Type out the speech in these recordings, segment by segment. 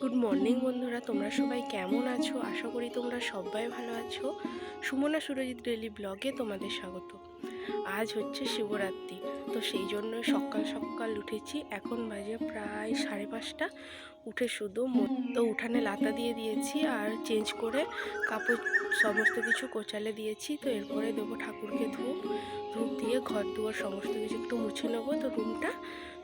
Good morning বন্ধুরা, তোমরা সবাই কেমন আছো? আশা করি তোমরা সবাই ভালো আছো। সুমনা সুরজিৎ ডেইলি ব্লগে তোমাদের স্বাগত। আজ হচ্ছে শিবরাত্রি, তো সেই জন্য সকাল সকাল উঠেছি। এখন বাজে প্রায় 5:30। উঠে শুধু তো উঠানে লাতা দিয়ে দিয়েছি আর চেঞ্জ করে কাপড় সমস্ত কিছু কোচালে দিয়েছি। তো এরপরে দেবো ঠাকুরকে ধূপ দিয়ে ঘর দুয়ার সমস্ত কিছু একটু মুছে নেবো তো রুমটা।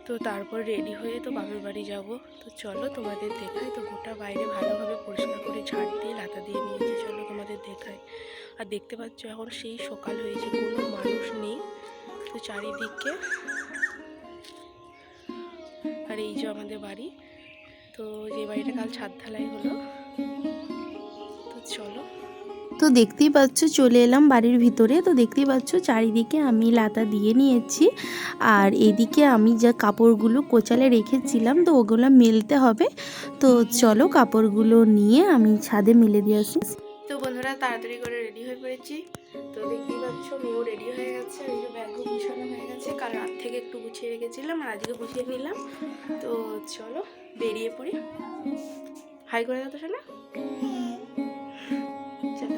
তো তারপর রেডি হয়ে তো বাপের বাড়ি যাব। তো চলো তোমাদের দেখাই। তো গোটা বাইরে ভালোভাবে পরিষ্কার করে ঝাড় দিয়ে লাতা দিয়ে নিয়েছি, চলো তোমাদের দেখাই। আর দেখতে পাচ্ছ এখন সেই সকাল হয়েছে, কোনো মানুষ নেই তো চারিদিকে। আর এই যে আমাদের বাড়ি, তো যে বাড়িটা কাল ছাদ ঢালাই হলো। তো চলো, তো দেখতেই পাচ্ছ চলে এলাম বাড়ির ভিতরে। তো দেখতেই পাচ্ছ চারিদিকে আমি লাতা দিয়ে নিয়েছি, আর এদিকে আমি যা কাপড়গুলো কোচালে রেখেছিলাম তো ওগুলো মেলতে হবে। তো চলো কাপড়গুলো নিয়ে আমি ছাদে মেলে দিয়ে আসি। তো বন্ধুরা তাড়াতাড়ি করে রেডি হয়ে পড়েছি। তো দেখতেই পাচ্ছ মেয়েও রেডি হয়ে গেছে, এই যে ব্যাগও গুছানো হয়ে গেছে। কাল রাত থেকে একটু গুছিয়ে রেখেছিলাম আর আজকে গুছিয়ে নিলাম। তো চলো বেরিয়ে পড়ি। হাই করে দাও তো শোনা। চলো।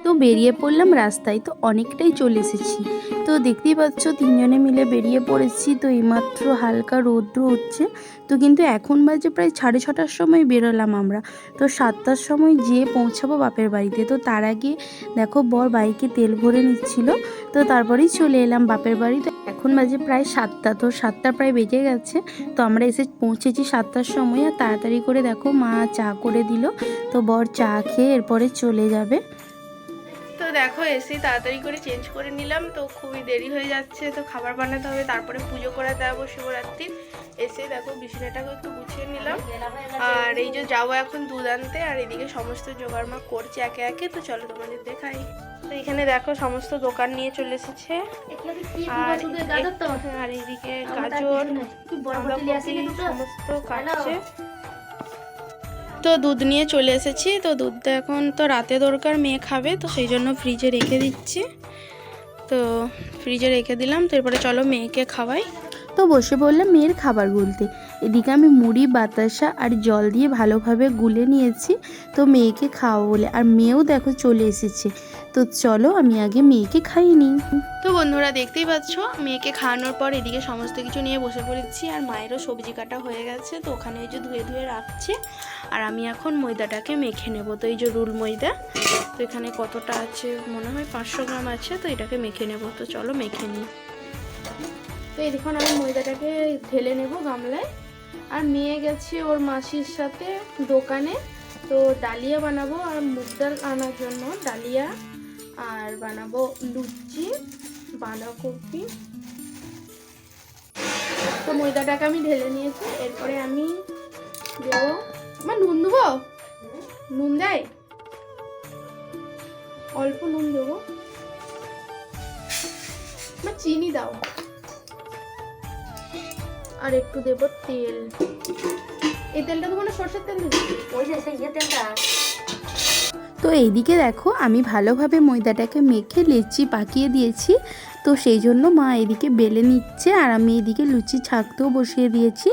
তো বেরিয়ে পড়লাম রাস্তায়। তো অনেকটাই চলে এসেছি। তো দেখতেই পাচ্ছ তিনজনে মিলে বেরিয়ে পড়েছি। তো এইমাত্র হালকা রৌদ্র উঠছে। তো কিন্তু এখন বাজে প্রায় 6:30টার সময় বেরোলাম আমরা। তো 7টার সময় যেয়ে পৌঁছাবো বাপের বাড়িতে। তো তার আগে দেখো বর বাইকে তেল ভরে নিচ্ছিল। তো তারপরেই চলে এলাম বাপের বাড়ি। তো এখন বাজে প্রায় 7টা। তো 7টা প্রায় বেজে গেছে। তো আমরা এসে পৌঁছেছি 7টার সময়। আর তাড়াতাড়ি করে দেখো মা চা করে দিল। তো বর চা খেয়ে এরপরে চলে যাবে। তো দেখো এসে তাড়াতাড়ি করে চেঞ্জ করে নিলাম। তো খুবই দেরি হয়ে যাচ্ছে, তো খাবার বানাতে হবে, তারপরে পুজো করাতে যাবো শিবরাত্রির। এসে দেখো বিছানাটাকে একটু গুছিয়ে নিলাম। আর এই যে যাবো এখন দুধ আনতে, আর এদিকে সমস্ত জোগাড় মা করছে একে একে। তো চলো তোমাদের দেখাই। তো এখানে দেখো সমস্ত দোকান নিয়ে চলে এসেছে। আর এইদিকে গাজর সমস্ত কাটছে। তো দুধ নিয়ে চলে এসেছি। তো দুধটা এখন তো রাতে দরকার, মেয়ে খাবে, তো সেই জন্য ফ্রিজে রেখে দিচ্ছি। তো ফ্রিজে রেখে দিলাম। তো এরপরে চলো মেয়েকে খাওয়াই। তো বসে পড়লাম মেয়ের খাবার গুলতে। এদিকে আমি মুড়ি বাতাসা আর জল দিয়ে ভালোভাবে গুলে নিয়েছি তো মেয়েকে খাওয়া বলে। আর মেয়েও দেখো চলে এসেছে। তো চলো আমি আগে মেয়েকে খাইয়ে নিই। তো বন্ধুরা দেখতেই পাচ্ছ মেয়েকে খাওয়ানোর পর এদিকে সমস্ত কিছু নিয়ে বসে পড়েছি। আর মায়েরও সবজি কাটা হয়ে গেছে, তো ওখানে এই যে ধুয়ে ধুয়ে রাখছে। আর আমি এখন ময়দাটাকে মেখে নেব। তো এই যে রুল ময়দা, তো এখানে কতটা আছে মনে হয় 500 গ্রাম আছে। তো এটাকে মেখে নেব। তো চলো মেখে নিই। তো এই দেখুন আমি ময়দাটাকে ঢেলে নেব গামলায়। আর মেয়ে গেছে ওর মাসির সাথে দোকানে। তো ডালিয়া বানাবো আর মুগ ডাল আনার জন্য ডালিয়া, আর বানাবো লুচি, বাঁধাকপি। তো ময়দাটাকে আমি ঢেলে নিয়েছি। এরপরে আমি দেবো, আমার নুন দেবো, নুন দেয়, অল্প নুন দেবো, আমার চিনি দাও, আর একটু দেবো তেল। এই তেলটা দেবো না সরষের তেল দেবো? ওই যে সেই তেলটা। তো এইদিকে দেখো আমি ভালোভাবে ময়দাটাকে মেখে লেচি পাকিয়ে দিয়েছি। তো সেই জন্য মা এদিকে বেলে নিচ্ছে, আর আমি এদিকে লুচি ছাঁকতেও বসিয়ে দিয়েছি।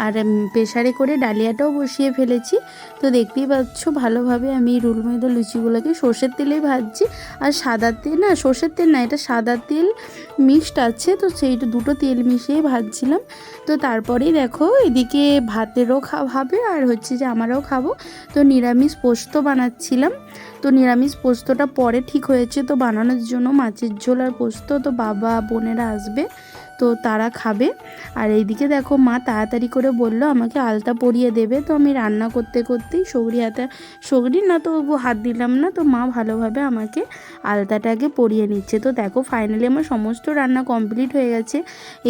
আর প্রেসারে করে ডালিয়াটাও বসিয়ে ফেলেছি। তো দেখতেই পাচ্ছ ভালোভাবে আমি রুল ময়দা লুচিগুলোকে সর্ষের তেলেই ভাজছি। আর সাদা তেল না, সর্ষের তেল না, এটা সাদা তেল মিক্সড আছে। তো সেইটা দুটো তেল মিশিয়ে ভাজছিলাম। তো তারপরেই দেখো এদিকে ভাতেরও হবে আর হচ্ছে যে আমারও খাবো। তো নিরামিষ পোস্ত বানাচ্ছিলাম। তো নিরামিষ পোস্তটা পরে ঠিক হয়েছে তো বানানোর জন্য, মাছের ঝোল আর পোস্ত। তো বাবা বোনেরা আসবে, তো তারা খাবে। আর এইদিকে দেখো মা তাড়াতাড়ি করে বলল আমাকে আলতা পরিয়ে দেবে। তো আমি রান্না করতে করতেই সগড়ি না তো হাত দিলাম না। তো মা ভালোভাবে আমাকে আলতাটাকে পরিয়ে নিচ্ছে। তো দেখো ফাইনালি আমার সমস্ত রান্না কমপ্লিট হয়ে গেছে।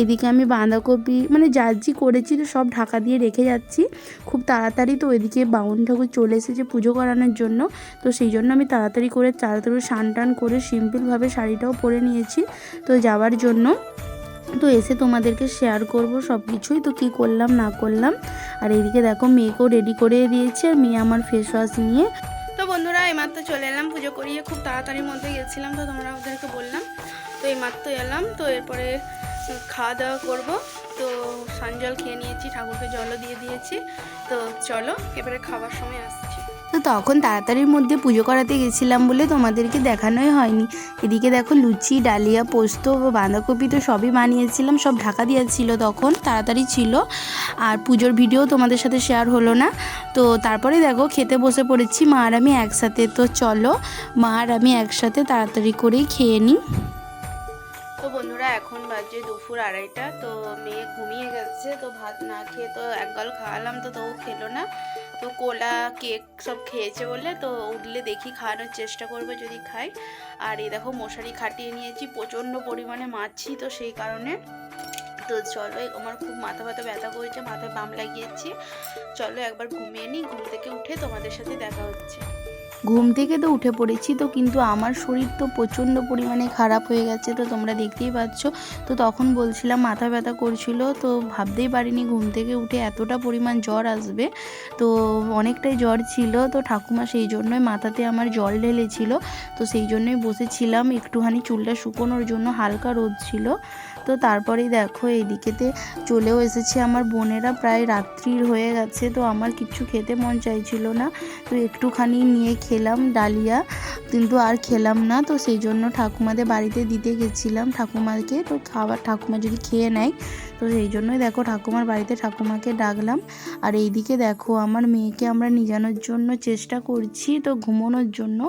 এদিকে আমি বাঁধাকপি মানে জাজি করেছি তো সব ঢাকা দিয়ে রেখে যাচ্ছি খুব তাড়াতাড়ি। তো ওইদিকে বাউন ঠাকুর চলে এসেছে পুজো করানোর জন্য। তো সেই জন্য আমি তাড়াতাড়ি স্নান টান করে সিম্পলভাবে শাড়িটাও পরে নিয়েছি তো যাওয়ার জন্য। তো এসে তোমাদেরকে শেয়ার করব সব কিছুই, তো কী করলাম না করলাম। আর এইদিকে দেখো মেয়েকেও রেডি করে দিয়েছে, আর মেয়ে আমার ফেস ওয়াশ নিয়ে। তো বন্ধুরা এইমাত্র চলে এলাম পুজো করিয়ে, খুব তাড়াতাড়ির মধ্যে গেছিলাম, তো তোমরা ওদেরকে বললাম। তো এইমাত্র এলাম, তো এরপরে খাওয়া দাওয়া করবো। তো সানজল খেয়ে নিয়েছি, ঠাকুরকে জলও দিয়ে দিয়েছি। তো চলো এবারে খাবার সময় আসছি। তো তখন তাড়াতাড়ির মধ্যে পুজো করাতে গেছিলাম বলে তোমাদেরকে দেখানোই হয়নি। এদিকে দেখো লুচি, ডালিয়া, পোস্ত, বাঁধাকপি তো সবই বানিয়েছিলাম, সব ঢাকা দিয়েছিল, তখন তাড়াতাড়ি ছিল। আর পুজোর ভিডিও তোমাদের সাথে শেয়ার হলো না। তো তারপরে দেখো খেতে বসে পড়েছি মা আর আমি একসাথে। তো চলো মা আর আমি একসাথে তাড়াতাড়ি করেই খেয়ে নিই। তো বন্ধুরা এখন বাজে দুপুর 2:30। তো মেয়ে ঘুমিয়ে গেছে, তো ভাত না খেয়ে তো এক গাল খাওয়ালাম, তো ও খেলো না। তো কোলা কেক সব খেয়েছে বলে, তো উঠলে দেখি খাওয়ানোর চেষ্টা করবো যদি খাই। আর এই দেখো মশারি খাটিয়ে নিয়েছি, প্রচণ্ড পরিমাণে মাছি, তো সেই কারণে। তো চলো, আমার খুব মাথা ব্যথা করেছে, মাথায় বাম লাগিয়েছি। চলো একবার ঘুমিয়ে নিই, ঘুম থেকে উঠে তোমাদের সাথে দেখা হচ্ছে। ঘুম থেকে তো উঠে পড়েছি, তো কিন্তু আমার শরীর তো প্রচণ্ড পরিমাণে খারাপ হয়ে গেছে, তো তোমরা দেখতেই পাচ্ছ। তো তখন বলছিলাম মাথা ব্যথা করছিল, তো ভাবতেই পারিনি ঘুম থেকে উঠে এতটা পরিমাণ জ্বর আসবে। তো অনেকটাই জ্বর ছিল, তো ঠাকুমা সেই জন্যই মাথাতে আমার জল ঢেলেছিল। তো সেই জন্যই বসেছিলাম একটুখানি চুলটা শুকোনোর জন্য, হালকা রোদ ছিল। তো তারপরেই দেখো এইদিকেতে চলেও এসেছে আমার বোনেরা, প্রায় রাত্রির হয়ে গেছে। তো আমার কিচ্ছু খেতে মন চাইছিল না, তো একটুখানি নিয়ে খেলাম ডালিয়া, কিন্তু আর খেলাম না। তো সেই জন্য ঠাকুমাদের বাড়িতে দিতে গেছিলাম ঠাকুমাকে, তো খাবার ঠাকুমা যদি খেয়ে নেয়, তো সেই জন্যই দেখো ঠাকুমার বাড়িতে ঠাকুমাকে ডাকলাম। আর এইদিকে দেখো আমার মেয়েকে আমরা নিজানোর জন্য চেষ্টা করছি, তো ঘুমানোর জন্য,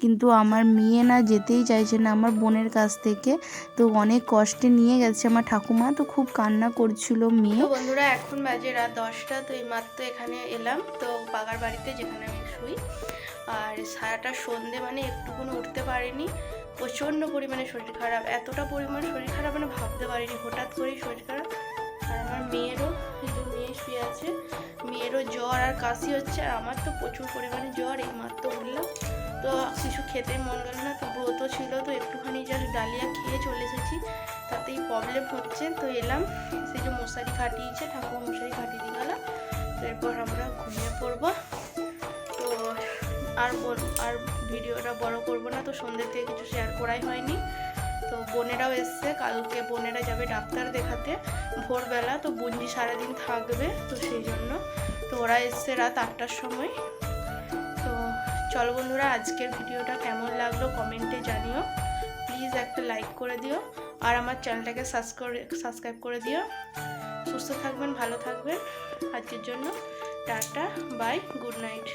কিন্তু আমার মেয়ে না যেতেই চাইছে না আমার বোনের কাছ থেকে। তো অনেক কষ্টে নিয়ে গেছে আমার ঠাকুমা, তো খুব কান্না করছিল মেয়ে। তো বন্ধুরা এখন বাজে রাত 10টা। তো এইমাত্র এখানে এলাম, তো পাকার বাড়িতে যেখানে আমি শুই। আর সারাটা সন্ধে মানে একটুকুনো উঠতে পারিনি, প্রচণ্ড পরিমাণে শরীর খারাপ, এতটা পরিমাণে শরীর খারাপ মানে ভাবতে পারিনি, হঠাৎ করেই শরীর খারাপ। আর আমার মেয়েরও, মেয়ে শুয়ে আছে, মেয়েরও জ্বর আর কাশি হচ্ছে, আর আমার তো প্রচুর পরিমাণে জ্বর। এইমাত্র উঠলাম, তো কিছু খেতে মন গেল না, তো ব্রত ছিল, তো একটুখানি জাস্ট ডালিয়া খেয়ে চলে এসেছি, তাতেই প্রবলেম হচ্ছে। তো এলাম, সেই যে মশারি খাটিয়েছে ঠাকুমা, মশারি খাটিয়ে দিয়ে গেল। তো এরপর আমরা ঘুমিয়ে পড়বো। তো আর ভিডিওটা বড় করব না, তো সন্ধ্যে থেকে কিছু শেয়ার করাই হয়নি। তো বোনেরাও এসছে, কালকে বোনেরা যাবে ডাক্তার দেখাতে ভোরবেলা, তো বুঞ্জি সারাদিন থাকবে, তো সেই জন্য। তো ওরা এসছে রাত 8টার সময়। তো চলো বন্ধুরা, আজকের ভিডিওটা কেমন লাগলো কমেন্টে জানিও, প্লিজ একটা লাইক করে দিও, আর আমার চ্যানেলটাকে সাবস্ক্রাইব করে দিও। সুস্থ থাকবেন, ভালো থাকবেন। আজকের জন্য টাটা, বাই, গুড নাইট।